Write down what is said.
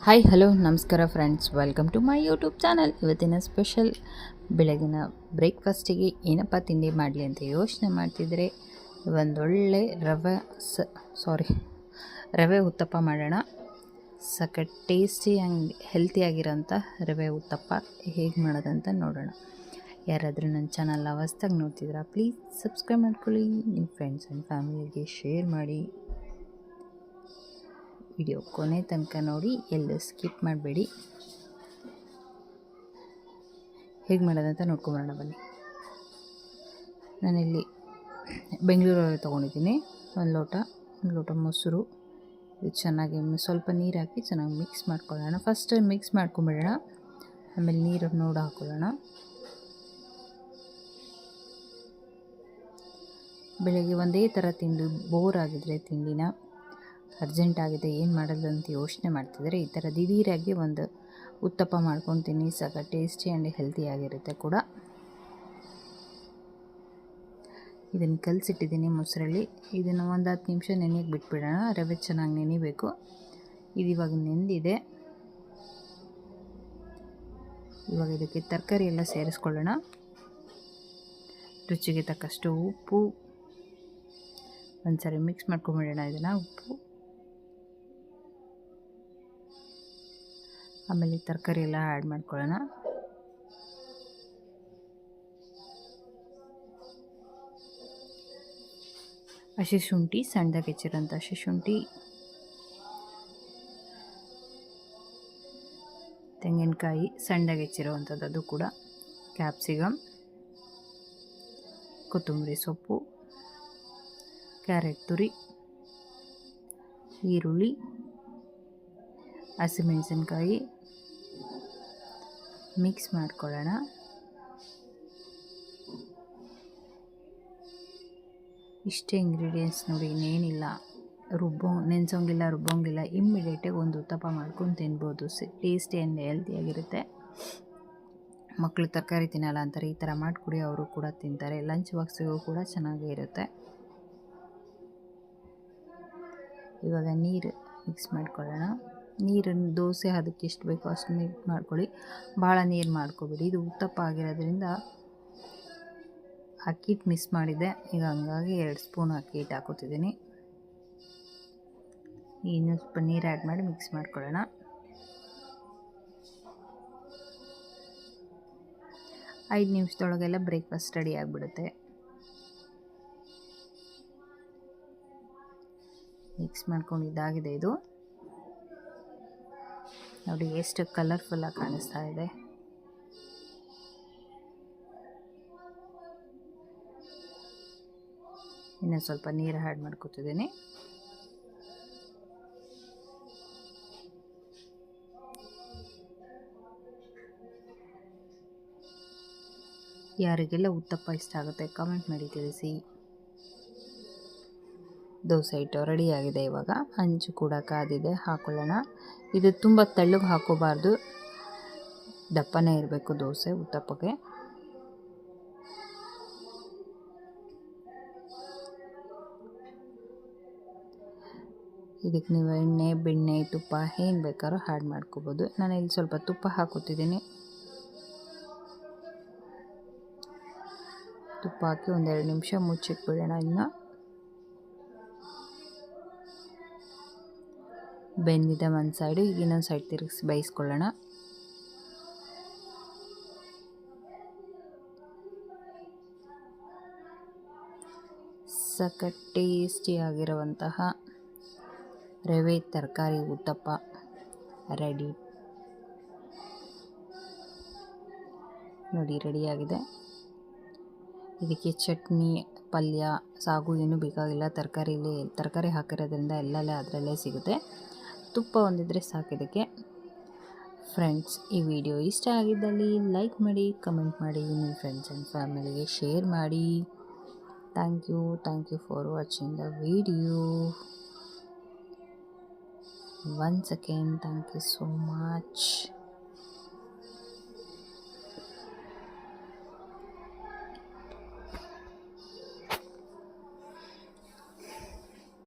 Hi hello ನಮಸ್ಕಾರ friends, welcome to my YouTube channel. ಇವತ್ತಿನ special ಬೆಳಗಿನ ಬ್ರೇಕ್ಫಾಸ್ಟಿಗೆ ಏನಪ್ಪ ತಿಂಡಿ ಮಾಡಲಿ ಅಂತ ಯೋಚನೆ ಮಾಡ್ತಿದ್ರೆ ಒಂದೊಳ್ಳೆ ರವೆ ಉತ್ತಪ್ಪ ಮಾಡೋಣ. ಸಖತ್ ಟೇಸ್ಟಿ ಆ್ಯಂಡ್ ಹೆಲ್ತಿಯಾಗಿರೋಂಥ ರವೆ ಉತ್ತಪ್ಪ ಹೇಗೆ ಮಾಡೋದಂತ ನೋಡೋಣ. ಯಾರಾದರೂ ನನ್ನ ಚಾನಲ್ನ ಹೊಸ್ದಾಗಿ ನೋಡ್ತಿದ್ದೀರಾ, ಪ್ಲೀಸ್ ಸಬ್ಸ್ಕ್ರೈಬ್ ಮಾಡ್ಕೊಳ್ಳಿ, ನಿಮ್ಮ ಫ್ರೆಂಡ್ಸ್ ಆ್ಯಂಡ್ ಫ್ಯಾಮಿಲಿಗೆ ಶೇರ್ ಮಾಡಿ. ವಿಡಿಯೋ ಕೊನೆ ತನಕ ನೋಡಿ, ಎಲ್ಲೂ ಸ್ಕಿಪ್ ಮಾಡಬೇಡಿ. ಹೇಗೆ ಮಾಡೋದಂತ ನೋಡ್ಕೊಂಬರೋಣ ಬನ್ನಿ. ನಾನಿಲ್ಲಿ ಬೆಂಗಳೂರು ರವೆ ತೊಗೊಂಡಿದ್ದೀನಿ. ಒಂದು ಲೋಟ ಮೊಸರು, ಇದು ಚೆನ್ನಾಗಿ ಸ್ವಲ್ಪ ನೀರು ಹಾಕಿ ಚೆನ್ನಾಗಿ ಮಿಕ್ಸ್ ಮಾಡ್ಕೊಳ್ಳೋಣ. ಫಸ್ಟ್ ಮಿಕ್ಸ್ ಮಾಡ್ಕೊಂಬಿಡೋಣ, ಆಮೇಲೆ ನೀರು ನೋಡಿ ಹಾಕ್ಕೊಳ್ಳೋಣ. ಬೆಳಗ್ಗೆ ಒಂದೇ ಥರ ತಿಂದು ಬೋರ್ ಆಗಿದ್ರೆ, ತಿಂಡಿನ ಅರ್ಜೆಂಟ್ ಆಗಿದೆ ಏನು ಮಾಡೋದು ಅಂತ ಯೋಚನೆ ಮಾಡ್ತಿದ್ರೆ, ಈ ಥರ ದಿಢೀರಾಗಿ ಒಂದು ಉತ್ತಪ್ಪ ಮಾಡ್ಕೊತೀನಿ. ಸಖತ್ ಟೇಸ್ಟಿ ಆ್ಯಂಡ್ ಹೆಲ್ತಿಯಾಗಿರುತ್ತೆ ಕೂಡ. ಇದನ್ನು ಕಲಸಿಟ್ಟಿದ್ದೀನಿ ಮೊಸರಲ್ಲಿ. ಇದನ್ನು ಒಂದು 10 ನಿಮಿಷ ನೆನೆಯಕ್ಕೆ ಬಿಟ್ಬಿಡೋಣ. ರವೆ ಚೆನ್ನಾಗಿ ನೆನಿಬೇಕು. ಇದು ಇವಾಗ ನೆಂದಿದೆ. ಇವಾಗ ಇದಕ್ಕೆ ತರಕಾರಿ ಎಲ್ಲ ಸೇರಿಸ್ಕೊಳ್ಳೋಣ. ರುಚಿಗೆ ತಕ್ಕಷ್ಟು ಉಪ್ಪು, ಒಂದ್ಸರಿ ಮಿಕ್ಸ್ ಮಾಡ್ಕೊಂಬಿಡೋಣ ಇದನ್ನು. ಉಪ್ಪು, ಆಮೇಲೆ ತರಕಾರಿ ಎಲ್ಲ ಆ್ಯಡ್ ಮಾಡ್ಕೊಳ್ಳೋಣ. ಹಸಿ ಶುಂಠಿ, ಸಣ್ಣದಾಗಿ ಹೆಚ್ಚಿರೋಂಥ ಹಸಿ ಶುಂಠಿ, ತೆಂಗಿನಕಾಯಿ ಸಣ್ಣದಾಗಿ ಹೆಚ್ಚಿರೋವಂಥದ್ದು, ಅದು ಕೂಡ, ಕ್ಯಾಪ್ಸಿಕಮ್, ಕೊತ್ತಂಬರಿ ಸೊಪ್ಪು, ಕ್ಯಾರೆಟ್ ತುರಿ, ಈರುಳ್ಳಿ, ಹಸಿಮೆಣಸಿನ್ಕಾಯಿ ಮಿಕ್ಸ್ ಮಾಡ್ಕೊಳ್ಳೋಣ. ಇಷ್ಟೇ ಇಂಗ್ರೀಡಿಯೆಂಟ್ಸ್ ನೋಡಿ, ಇನ್ನೇನಿಲ್ಲ. ನೆನೆಸೋಂಗಿಲ್ಲ, ರುಬ್ಬೋಂಗಿಲ್ಲ. ಇಮ್ಮಿಡಿಯೇಟಾಗಿ ಒಂದು ಉತ್ತಪ್ಪ ಮಾಡ್ಕೊಂಡು ತಿನ್ಬೋದು. ಟೇಸ್ಟಿ ಆ್ಯಂಡ್ ಹೆಲ್ತಿಯಾಗಿರುತ್ತೆ. ಮಕ್ಕಳು ತರಕಾರಿ ತಿನ್ನಲ್ಲ ಅಂತಾರೆ, ಈ ಥರ ಮಾಡಿಕೊಡಿ, ಅವರು ಕೂಡ ತಿಂತಾರೆ. ಲಂಚ್ ಬಾಕ್ಸಿಗೂ ಕೂಡ ಚೆನ್ನಾಗೇ ಇರುತ್ತೆ. ಇವಾಗ ನೀರು ಮಿಕ್ಸ್ ಮಾಡ್ಕೊಳ್ಳೋಣ. ನೀರನ್ನು ದೋಸೆ ಅದಕ್ಕೆ ಎಷ್ಟು ಬೇಕೋ ಅಷ್ಟು ಮಿಕ್ಸ್ ಮಾಡ್ಕೊಳ್ಳಿ, ಭಾಳ ನೀರು ಮಾಡ್ಕೊಬೇಡಿ. ಇದು ಉತ್ತಪ್ಪ ಆಗಿರೋದ್ರಿಂದ ಅಕ್ಕಿ ಹಿಟ್ಟು ಮಿಸ್ ಮಾಡಿದ್ದೆ, ಈಗ ಹಂಗಾಗಿ 2 ಸ್ಪೂನ್ ಅಕ್ಕಿ ಹಿಟ್ಟು ಹಾಕೋತಿದ್ದೀನಿ. ಇನ್ನೂ ಸ್ವಲ್ಪ ನೀರು ಆ್ಯಡ್ ಮಾಡಿ ಮಿಕ್ಸ್ ಮಾಡ್ಕೊಳ್ಳೋಣ. ಐದು ನಿಮಿಷದೊಳಗೆಲ್ಲ ಬ್ರೇಕ್ಫಾಸ್ಟ್ ರೆಡಿ ಆಗಿಬಿಡುತ್ತೆ. ಮಿಕ್ಸ್ ಮಾಡ್ಕೊಂಡು ಇದಾಗಿದೆ. ಇದು ನೋಡಿ ಎಷ್ಟು ಕಲರ್ಫುಲ್ಲಾಗಿ ಕಾಣಿಸ್ತಾ ಇದೆ. ಇನ್ನು ಸ್ವಲ್ಪ ನೀರು ಆ್ಯಡ್ ಮಾಡ್ಕೊತಿದ್ದೀನಿ. ಯಾರಿಗೆಲ್ಲ ಉತ್ತಪ್ಪ ಇಷ್ಟ ಆಗುತ್ತೆ ಕಾಮೆಂಟ್ ಮಾಡಿ ತಿಳಿಸಿ. ದೋಸೆ ಹಿಟ್ಟು ರೆಡಿಯಾಗಿದೆ. ಇವಾಗ ಹಂಚು ಕೂಡ ಕಾದಿದೆ, ಹಾಕೊಳ್ಳೋಣ. ಇದು ತುಂಬ ತೆಳ್ಳಗೆ ಹಾಕೋಬಾರ್ದು, ದಪ್ಪನೇ ಇರಬೇಕು ದೋಸೆ ಉತ್ತಪ್ಪಕ್ಕೆ. ಇದಕ್ಕೆ ನೀವು ಎಣ್ಣೆ, ಬೆಣ್ಣೆ, ತುಪ್ಪ ಏನು ಬೇಕಾದ್ರೂ ಆ್ಯಡ್ ಮಾಡ್ಕೋಬೋದು. ನಾನು ಇಲ್ಲಿ ಸ್ವಲ್ಪ ತುಪ್ಪ ಹಾಕೋತಿದ್ದೀನಿ. ತುಪ್ಪ ಹಾಕಿ 1-2 ನಿಮಿಷ ಮುಚ್ಚಿಟ್ಬಿಡೋಣ. ಇನ್ನು ಬೆಂದಿದೆ ಒಂದು ಸೈಡು, ಈಗ ಇನ್ನೊಂದು ಸೈಡ್ ತಿರುಗಿಸಿ ಬೇಯಿಸ್ಕೊಳ್ಳೋಣ. ಸಖತ್ ಟೇಸ್ಟಿಯಾಗಿರುವಂತಹ ರವೆ ತರಕಾರಿ ಉತ್ತಪ್ಪ ರೆಡಿ. ನೋಡಿ ರೆಡಿಯಾಗಿದೆ. ಇದಕ್ಕೆ ಚಟ್ನಿ, ಪಲ್ಯ, ಸಾಗು ಏನೂ ಬೇಕಾಗಿಲ್ಲ. ತರಕಾರಿ ಹಾಕಿರೋದ್ರಿಂದ ಎಲ್ಲೆಲ್ಲ ಅದರಲ್ಲೇ ಸಿಗುತ್ತೆ. ತುಪ್ಪ ಒಂದಿದ್ರೆ ಸಾಕು ಇದಕ್ಕೆ. ಫ್ರೆಂಡ್ಸ್, ಈ ವಿಡಿಯೋ ಇಷ್ಟ ಆಗಿದ್ದಲ್ಲಿ ಲೈಕ್ ಮಾಡಿ, ಕಮೆಂಟ್ ಮಾಡಿ, ನಿಮ್ಮ ಫ್ರೆಂಡ್ಸ್ ಆ್ಯಂಡ್ ಫ್ಯಾಮಿಲಿಗೆ ಶೇರ್ ಮಾಡಿ. Thank you for watching the video. Once again, thank you so much.